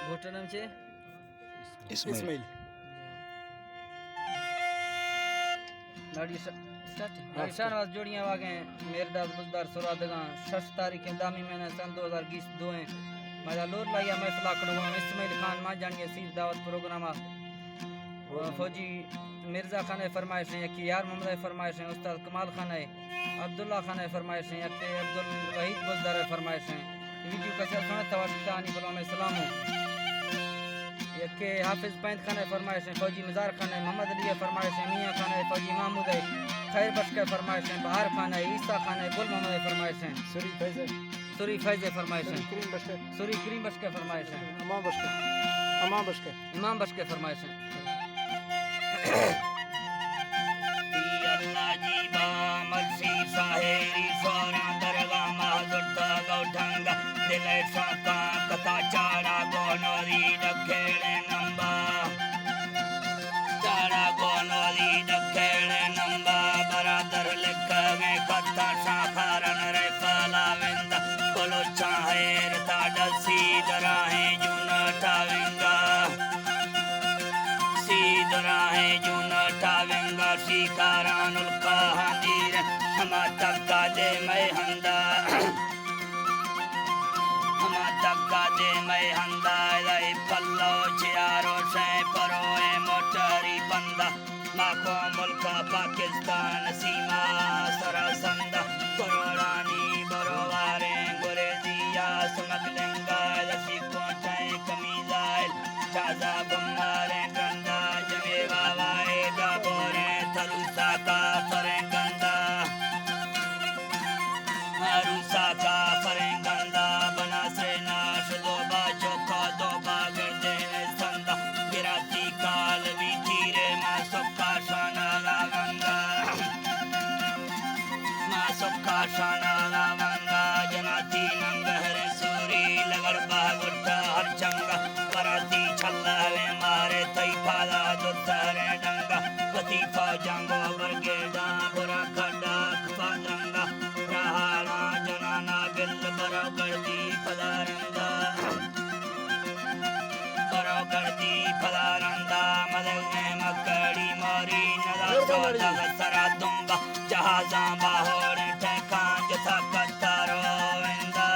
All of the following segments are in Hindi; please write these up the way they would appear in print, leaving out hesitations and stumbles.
गोटा नाम छे इस्माइल नाड़ी शाहनवाज जोड़ियां वागे मेरदाद बुजदार सुरादगा 6 तारीख दामी महीना सन 2020 दोए मेरा लोर लाया महफिल आकड़वा इस्माइल खान मां जानिए सीध दावत प्रोग्राम फौजी मिर्जा खान फरमाइश है कि यार मोहम्मद फरमाइश है उस्ताद कमाल खान है अब्दुल्ला खान फरमाइश है कि अब्दुल वहीद बुजदार फरमाइश है वीडियो कैसे सुने तवानी बोलो मैं सलाम के हाफिज पैंत खान फरमाइश है फौजी मजार खान है मोहम्मद अली फरमाइश है मियाँ खान है फौजी महमूद है खैर बख्श के फरमाइश है बहार खान है ईसा खान है गुल मोहम्मद फरमाइश है सूरी फैज़ फरमाइश है सूरी करीम बख्श के फरमाइश है इमाम बख्श के फरमाइश है अल्लाह जी बा मर्सी साहेरी सोरा दरगाह महजुरता गौठंगा दिले साका कथा चाड़ा गोनोरी दखेड़े नंबा चाड़ा गोनोरी दखेड़े नंबा बरादर लिखवे कथा साखारन रे फलावेंदा बोलो चाहेर ताड़ा सीधराहे जुनटावेंगा सीधराहे जुनटावेंगा शिकारानुल कहादीर हम तक्का दे मैं हंदा दे मैं हंदा लाई पल्लो चियारो से परोए मोटरी बंदा माको मुल्क पाकिस्तान सीमा सरसंदा करोड़ानी बरोवारे गोरे दिया समगलेंगा लसी कोटे कमीजाइल चाजा बम्बारे गंदा जमे बावाए डबोरे थरुसा का फरे गंदा हरुसा का फरे गंदा बना से नाश दोबा चौका दोबा गर्दे संदा गिराती काल भी धीरे मासुका शाना लावंगा मासुका शाना लावंगा जनाती नंगहरे सूरी लगड़ बागुट्टा हर चंगा पराती छल्लावे मारे तई फाला दुत्तरे डंगा पति फौजंगो बरगेडा बुरा खड्डा फंदंगा रहाना जनाना बिल बरो गर्दी पदारंगा बरो गर्दी पदारंगा मदलने मकड़ी मोरी नदा चौदा सरा दुंबा जहाजा बाहोर ठेकान जथा कतारो इंदा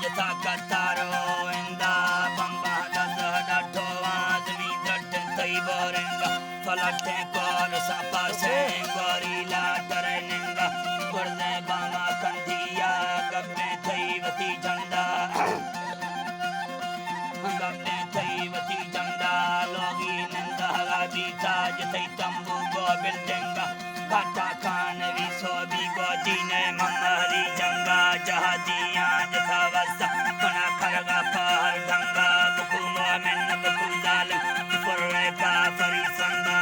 जथा कतारो इंदा बंबा दस डाठो आदमी दट तई बोरेंगा फलटे कॉल सपा से गोरीला डरेंगा गुर्दे बामा कंदिया गब्बे थई वती झंडा गब्बे थई वती झंडा लोगी नंदा गादी ताज थई तंबू गो बिल्डिंगा काटा खान भी सोबी गोदी ने ममरी जंगा जहादियां जथा वसा बना खरगा पार ढंगा बुकुमा में नब कुंदाल फुर्रे का फरी संदा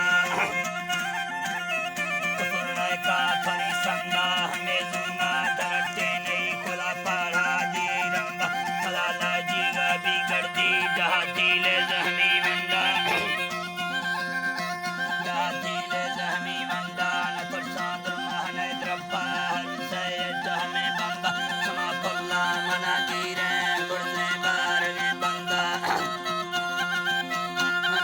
फुर्रे का फरी संदा हमें जुमा दरटे नहीं खुला पारा दी रंगा फलाला जीगा बिगड़ती जहादी ले जहमी मंदा जहादी ले जहमी मंदा नकुल सादर महने द्रब्बा से जहमे बंदा समा कुल्ला मना गिरे गुर्दे बार में बंदा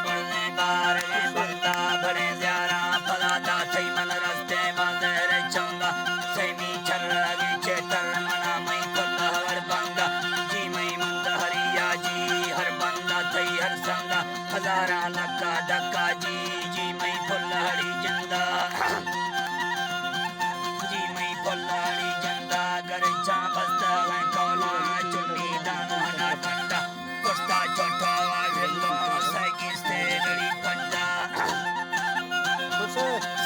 गुर्दे बार में बंदा बड़े ज़्यादा फलादा सही मन रस्ते बंदर चंगा सेमी चर्रागी चेतर मना मई कुल्ला हर बंदा जी मई मंदा हरिया जी हर बंदा थई हर संगा हजारा लक्का डक्का जी मई फुल्लहड़ी जिंदा जी मई फुल्लहड़ी जिंदा गरचा बस्ता मैं कोला चुन्नी दानो ना कंडा पुस्ता छोटा वाजिलो सैगिस्ते लड़ी पंजा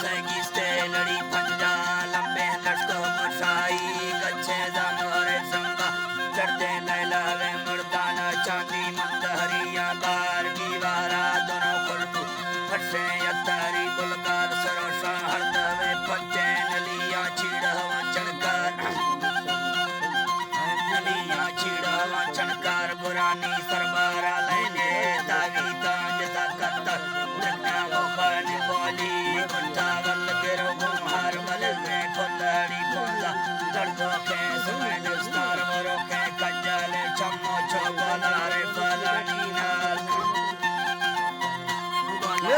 सैगिस्ते लड़ी पंजा लंबे लड़को मशाई गच्छे जामोरे संगा चढ़ते लैला वे मुर्दाना चांदी मंदहरिया बार की वारा दोनों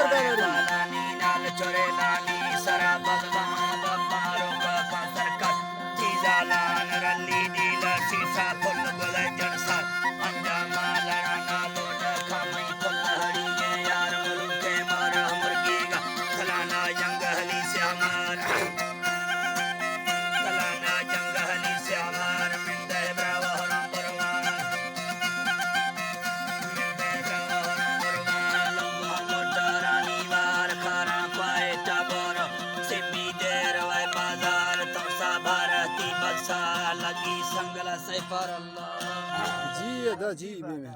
लानी नाल चोरे लानी सरा बदलाम बारो का पंसर कर चीजा लान रली दिल शीशा फुल गुले जनसर अंजामा लड़ाना लोड खामई फुल हड़ी के यार मुलके मार मुर्गी का फलाना जंगली से हमार फलाना जंगली से हमार मिंदे ब्रावा नंबर 1 लगी संगला से पर अल्लाह जी अदा जी में